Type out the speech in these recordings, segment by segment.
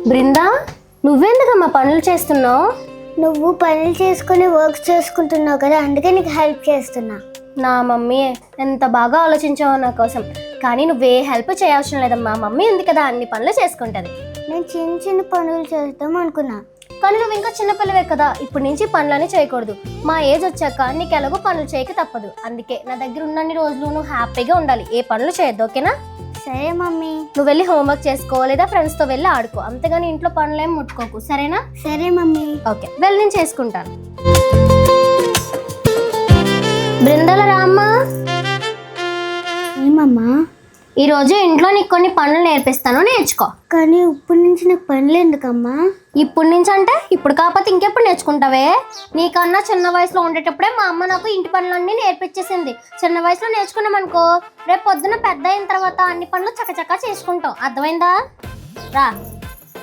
బృందా, నువ్వెందుకమ్మా పనులు చేస్తున్నావు? నువ్వు పనులు చేసుకుని వర్క్ చేసుకుంటున్నావు కదా, అందుకే నీకు హెల్ప్ చేస్తున్నా. నా మమ్మీ ఎంత బాగా ఆలోచించావు నా కోసం. కానీ నువ్వే హెల్ప్ చేయవసరం లేదమ్మా, మమ్మీ ఉంది కదా అన్ని పనులు చేసుకుంటుంది. నేను చిన్న చిన్న పనులు చేద్దాం అనుకున్నా. కానీ నువ్వు ఇంకా చిన్నపిల్లవే కదా, ఇప్పటి నుంచి పనులన్నీ చేయకూడదు. మా ఏజ్ వచ్చాక నీకు ఎలాగో పనులు చేయక తప్పదు. అందుకే నా దగ్గర ఉన్నన్ని రోజులు నువ్వు హ్యాపీగా ఉండాలి, ఏ పనులు చేయొద్దు, ఓకేనా? సరే మమ్మీ. నువ్వు వెళ్ళి హోంవర్క్ చేసుకో, లేదా ఫ్రెండ్స్తో వెళ్ళి ఆడుకో, అంతేగాని ఇంట్లో పనులు ఏం ముట్టుకోకు, సరేనా? సరే మమ్మీ. ఓకే, వెళ్ళి నేను చేసుకుంటాను. బృందాల రామ్మా. ఏమమ్మా? ఈరోజు ఇంట్లో నీకు కొన్ని పనులు నేర్పిస్తాను, నేర్చుకో. కానీ ఇప్పటి నుంచి నాకు పనులు ఎందుకమ్మా? ఇప్పుడు నుంచి అంటే ఇప్పుడు కాకపోతే ఇంకెప్పుడు నేర్చుకుంటావే? నీకన్నా చిన్న వయసులో ఉండేటప్పుడే మా అమ్మ నాకు ఇంటి పనులన్నీ నేర్పించేసింది. చిన్న వయసులో నేర్చుకున్నామనుకో, రేపు పొద్దున పెద్ద అయిన తర్వాత అన్ని పనులు చకచకా చేసుకుంటాం, అర్థమైందా? రా,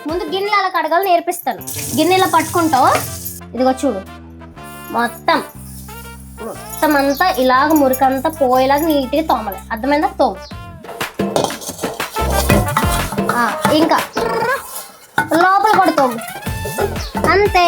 ముందు గిన్నెలు అలా కడగాలి నేర్పిస్తాను. గిన్నెలా పట్టుకుంటావు, ఇదిగో చూడు, మొత్తం మొత్తం అంతా ఇలాగ మురికంతా పోయేలాగా నీట్గా తోమాలి, అర్థమైందా? తోము. ఇంకా లోపల కూడా తోము, అంతే.